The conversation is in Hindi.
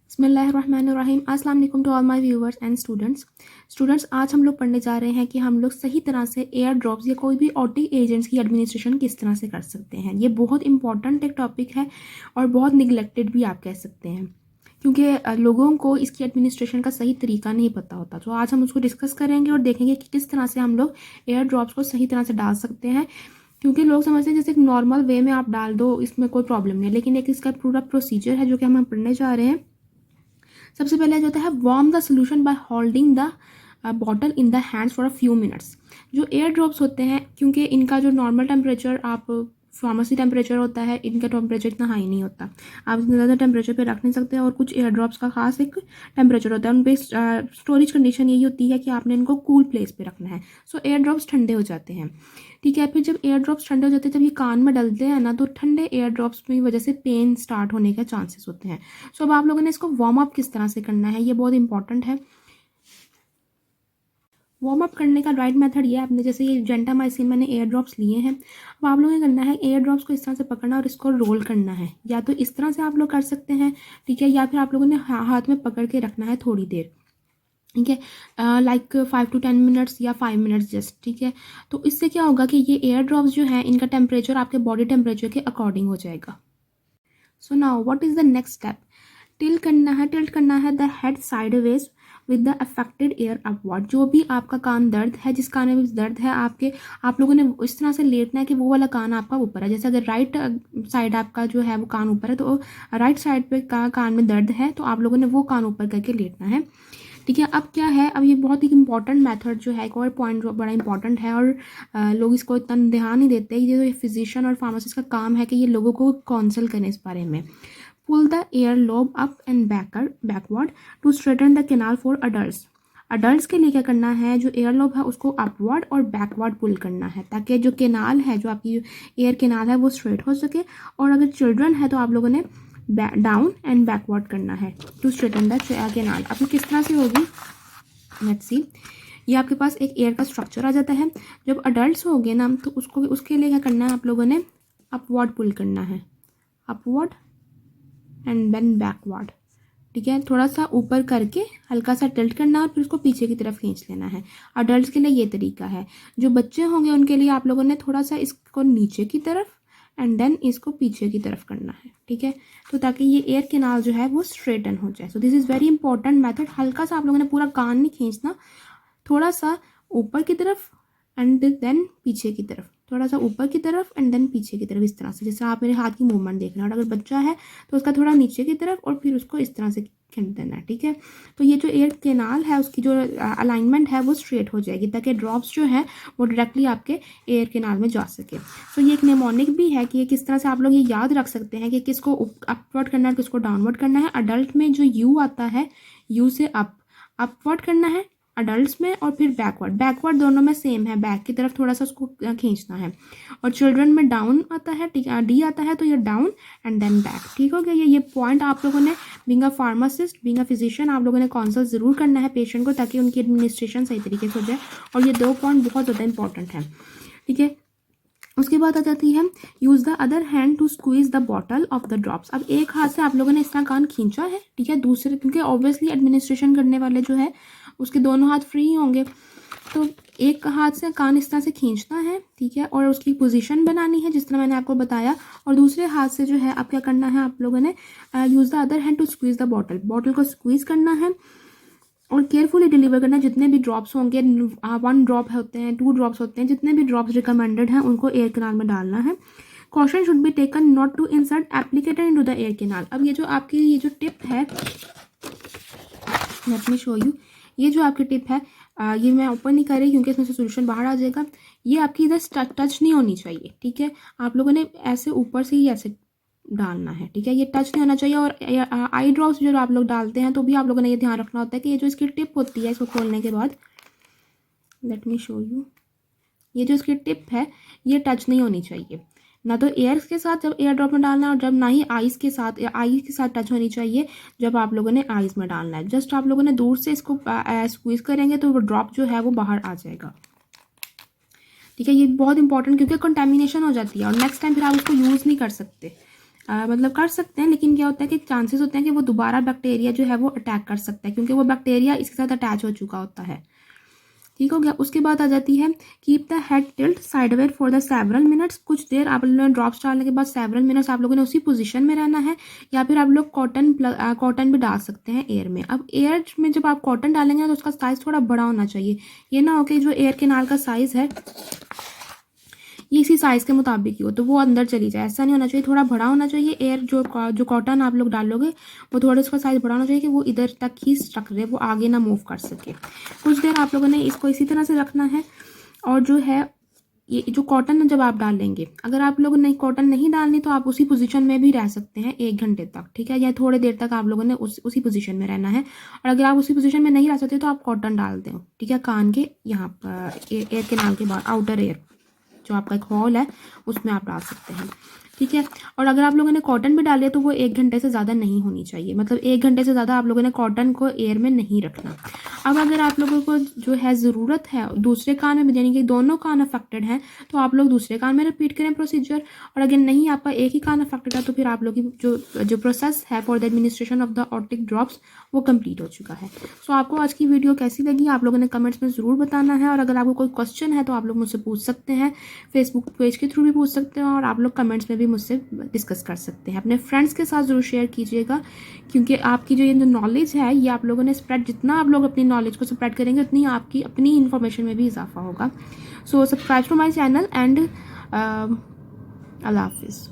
बिस्मिल्लाहिर्रहमानिर्रहीम। अस्सलाम वालेकुम to all my viewers and students आज हम लोग पढ़ने जा रहे हैं कि हम लोग सही तरह से एयर ड्रॉप्स या कोई भी ओटी एजेंट्स की एडमिनिस्ट्रेशन किस तरह से कर सकते हैं। ये बहुत इंपॉर्टेंट एक टॉपिक है और बहुत निगलेक्टेड भी आप कह सकते हैं, क्योंकि लोगों को इसकी एडमिनिस्ट्रेशन का सही तरीका नहीं पता होता। तो आज हम उसको डिस्कस करेंगे और देखेंगे कि किस तरह से हम लोग एयर ड्रॉप्स को सही तरह से डाल सकते हैं। क्योंकि लोग समझते हैं जैसे एक नॉर्मल वे में आप डाल दो, इसमें कोई प्रॉब्लम नहीं है, लेकिन एक इसका पूरा प्रोसीजर है जो कि हम पढ़ने जा रहे हैं। सबसे पहले जो होता है warm the solution by holding the bottle in the hands for a few minutes. जो एयर ड्रॉप्स होते हैं, क्योंकि इनका जो नॉर्मल टेम्परेचर आप फार्मेसी टेम्परेचर होता है, इनका टेम्परेचर इतना हाई नहीं होता, आप इतना ज़्यादा टेम्परेचर पे रख नहीं सकते। और कुछ एयर ड्रॉप्स का खास एक टेम्परेचर होता है, उन पे स्टोरेज कंडीशन यही होती है कि आपने इनको कूल प्लेस पे रखना है। सो एयर ड्रॉप्स ठंडे हो जाते हैं, ठीक है। फिर जब एयर ड्रॉप्स ठंडे हो जाते हैं, जब ये कान में डलते हैं ना, तो ठंडे एयर ड्रॉप्स की वजह से पेन स्टार्ट होने के चांसेस होते हैं। सो अब आप लोगों ने इसको वार्म अप किस तरह से करना है, ये बहुत इंपॉर्टेंट है। वार्म अप करने का राइट मेथड ये है, आपने जैसे ये जेंटामाइसिन मैंने एयर ड्रॉप्स लिए हैं, अब आप लोगों ने करना है एयर ड्रॉप्स को इस तरह से पकड़ना और इसको रोल करना है। या तो इस तरह से आप लोग कर सकते हैं, ठीक है, या फिर आप लोगों ने हाथ में पकड़ के रखना है थोड़ी देर, ठीक है, लाइक 5 to 10 मिनट्स या 5 मिनट्स जस्ट, ठीक है। तो इससे क्या होगा कि ये एयर ड्रॉप्स जो है इनका टेम्परेचर आपके बॉडी टेम्परेचर के अकॉर्डिंग हो जाएगा। So now what is the next step? Tilt करना है the head sideways with the affected air upward. जो भी आपका कान दर्द है, जिस कान में भी दर्द है आपके, आप लोगों ने इस तरह से लेटना है कि वो वाला कान आपका ऊपर है। जैसे अगर राइट साइड आपका जो है वो कान ऊपर है, तो राइट साइड पे कान में दर्द है, तो आप लोगों ने वो कान ऊपर करके लेटना है, ठीक है। अब क्या है, अब ये बहुत ही इंपॉर्टेंट मेथड जो है, एक और पॉइंट जो बड़ा इंपॉर्टेंट है और लोग इसको इतना ध्यान नहीं देते। ये जो फिजिशियन और फार्मासिस्ट का काम है कि ये लोगों को काउंसल करें इस बारे में। Pull the ear lobe up and backward to straighten the canal for adults के लिए क्या करना है, जो एयर लोब है उसको अपवर्ड और बैकवर्ड पुल करना है, ताकि जो कैनाल है, जो आपकी एयर कैनाल है, वो स्ट्रेट हो सके। और अगर चिल्ड्रन है तो आप लोगों ने डाउन एंड बैकवर्ड करना है टू स्ट्रेटन द कैनाल। अब ये किस तरह से होगी, लेट्स सी। ये आपके पास एक एयर का स्ट्रक्चर आ जाता है। जब अडल्ट्स हो गए ना, तो उसके लिए क्या करना है, आप लोगों ने अपवर्ड पुल करना है, अपवर्ड एंड देन बैकवर्ड, ठीक है। थोड़ा सा ऊपर करके हल्का सा टिल्ट करना है और फिर उसको पीछे की तरफ खींच लेना है। अडल्ट्स के लिए ये तरीका है। जो बच्चे होंगे उनके लिए आप लोगों ने थोड़ा सा इसको नीचे की तरफ एंड देन इसको पीछे की तरफ करना है, ठीक है, तो ताकि ये एयर कैनाल जो है वो स्ट्रेटन हो जाए। So this is very important method. हल्का सा आप लोगों ने पूरा कान नहीं खींचना, थोड़ा सा ऊपर की तरफ एंड देन पीछे की तरफ, थोड़ा सा ऊपर की तरफ एंड देन पीछे की तरफ, इस तरह से। जैसे आप मेरे हाथ की मूवमेंट देख रहे हैं, और अगर बच्चा है तो उसका थोड़ा नीचे की तरफ और फिर उसको इस तरह से खींच देना है, ठीक है। तो ये जो एयर कैनाल है उसकी जो अलाइनमेंट है वो स्ट्रेट हो जाएगी, ताकि ड्रॉप्स जो है वो डायरेक्टली आपके एयर कैनाल में जा सके। तो ये एक नेमोनिक भी है कि ये किस तरह से आप लोग ये याद रख सकते हैं कि किसको अपवर्ड करना है, किसको डाउनवर्ड करना है। अडल्ट में जो यू आता है, यू से अपवर्ड करना है अडल्ट्स में, और फिर बैकवर्ड दोनों में सेम है, बैक की तरफ थोड़ा सा उसको खींचना है। और चिल्ड्रन में डाउन आता है, डी आता है, तो ये डाउन एंड देन बैक, ठीक हो गया। ये पॉइंट आप लोगों ने being a pharmacist, being a physician, आप लोगों ने कॉन्सल्ट ज़रूर करना है पेशेंट को, ताकि उनकी एडमिनिस्ट्रेशन सही तरीके से हो जाए। और ये 2 पॉइंट बहुत ज़्यादा इंपॉर्टेंट है, ठीक है। उसके बाद आ जाती है use the other hand to squeeze the bottle of the drops. अब एक हाथ से आप लोगों ने इस तरह कान खींचा है, ठीक है, दूसरे, क्योंकि ऑब्वियसली एडमिनिस्ट्रेशन करने वाले जो है उसके दोनों हाथ फ्री होंगे, तो एक हाथ से कान इस तरह से खींचना है, ठीक है, और उसकी पोजीशन बनानी है जिस तरह मैंने आपको बताया। और दूसरे हाथ से जो है आप क्या करना है, आप लोगों ने use the other hand to squeeze the bottle को स्क्वीज करना है और केयरफुली डिलीवर करना है। जितने भी ड्रॉप्स होंगे, 1 ड्रॉप होते हैं, 2 ड्रॉप्स होते हैं, जितने भी ड्रॉप्स रिकमेंडेड हैं उनको एयर कैनाल में डालना है। Caution should be taken not to insert applicator into the ear canal. अब ये जो आपकी ये जो टिप है, लेट मी शो यू, ये जो आपकी टिप है, ये मैं ओपन नहीं कर रही क्योंकि इसमें से सोल्यूशन बाहर आ जाएगा। ये आपकी इधर टच नहीं होनी चाहिए, ठीक है। आप लोगों ने ऐसे ऊपर से ही ऐसे डालना है, ठीक है, ये टच नहीं होना चाहिए। और आई ड्रॉप्स जो आप लोग डालते हैं तो भी आप लोगों ने ये ध्यान रखना होता है कि ये जो इसकी टिप होती है, इसको खोलने के बाद, लेट मी शो यू, ये जो इसकी टिप है ये टच नहीं होनी चाहिए, ना तो एयर के साथ जब एयर ड्रॉप में डालना है, और जब ना ही आइस के साथ टच होनी चाहिए जब आप लोगों ने आइस में डालना है। जस्ट आप लोगों ने दूर से इसको स्क्वीज करेंगे तो वो ड्रॉप जो है वो बाहर आ जाएगा, ठीक है। ये बहुत इंपॉर्टेंट, क्योंकि कंटेमिनेशन हो जाती है और नेक्स्ट टाइम फिर आप उसको यूज़ नहीं कर सकते। मतलब कर सकते हैं, लेकिन क्या होता है कि चांसेस होते हैं कि वो दोबारा बैक्टीरिया जो है वो अटैक कर सकता है, क्योंकि वो बैक्टीरिया इसके साथ अटैच हो चुका होता है। ठीक हो गया। उसके बाद आ जाती है keep the head tilt sideways for the several minutes. कुछ देर आप लोगों ने ड्रॉप्स डालने के बाद सेवरल मिनट्स आप लोगों ने उसी पोजीशन में रहना है, या फिर आप लोग कॉटन भी डाल सकते हैं एयर में। अब एयर में जब आप कॉटन डालेंगे तो उसका साइज़ थोड़ा बड़ा होना चाहिए। ये ना हो कि जो एयर केनाल का साइज़ है ये इसी साइज़ के मुताबिक ही हो तो वो अंदर चली जाए, ऐसा नहीं होना चाहिए। थोड़ा बड़ा होना चाहिए एयर, जो कॉटन आप लोग डालोगे वो थोड़ा उसका साइज़ बड़ा होना चाहिए कि वो इधर तक ही स्टक रहे, वो आगे ना मूव कर सके। कुछ देर आप लोगों ने इसको इसी तरह से रखना है। और जो है ये जो कॉटन जब आप डालेंगे, अगर आप लोग नहीं कॉटन नहीं डालनी तो आप उसी पोजीशन में भी रह सकते हैं 1 घंटे तक, ठीक है, या थोड़ी देर तक आप लोगों ने उसी पोजीशन में रहना है। और अगर आप उसी पोजीशन में नहीं रह सकते तो आप कॉटन डाल दें, ठीक है, कान के यहाँ पर एयर केनाल के बाद आउटर एयर जो आपका एक हॉल है उसमें आप डाल सकते हैं, ठीक है। और अगर आप लोगों ने कॉटन भी डाली है तो वो 1 घंटे से ज़्यादा नहीं होनी चाहिए, मतलब 1 घंटे से ज़्यादा आप लोगों ने कॉटन को एयर में नहीं रखना। अब अगर आप लोगों को जो है ज़रूरत है दूसरे कान में भी देने की, दोनों कान अफेक्टेड हैं, तो आप लोग दूसरे कान में रिपीट करें प्रोसीजर। और अगर नहीं आपका एक ही कान अफेक्टेड है तो फिर आप लोग की जो प्रोसेस है for the administration of the otic drops वो कंप्लीट हो चुका है। सो आपको आज की वीडियो कैसी लगी आप लोगों ने कमेंट्स में ज़रूर बताना है। और अगर आपको कोई क्वेश्चन है तो आप लोग मुझसे पूछ सकते हैं, फेसबुक पेज के थ्रू भी पूछ सकते हैं, और आप लोग कमेंट्स में भी मुझसे डिस्कस कर सकते हैं। अपने फ्रेंड्स के साथ ज़रूर शेयर कीजिएगा, क्योंकि आपकी जो ये नॉलेज है ये आप लोगों ने स्प्रेड, जितना आप लोग अपनी नॉलेज को स्प्रेड करेंगे उतनी आपकी अपनी इन्फॉर्मेशन में भी इजाफा होगा। So subscribe to my channel and अल्लाह हाफिज़।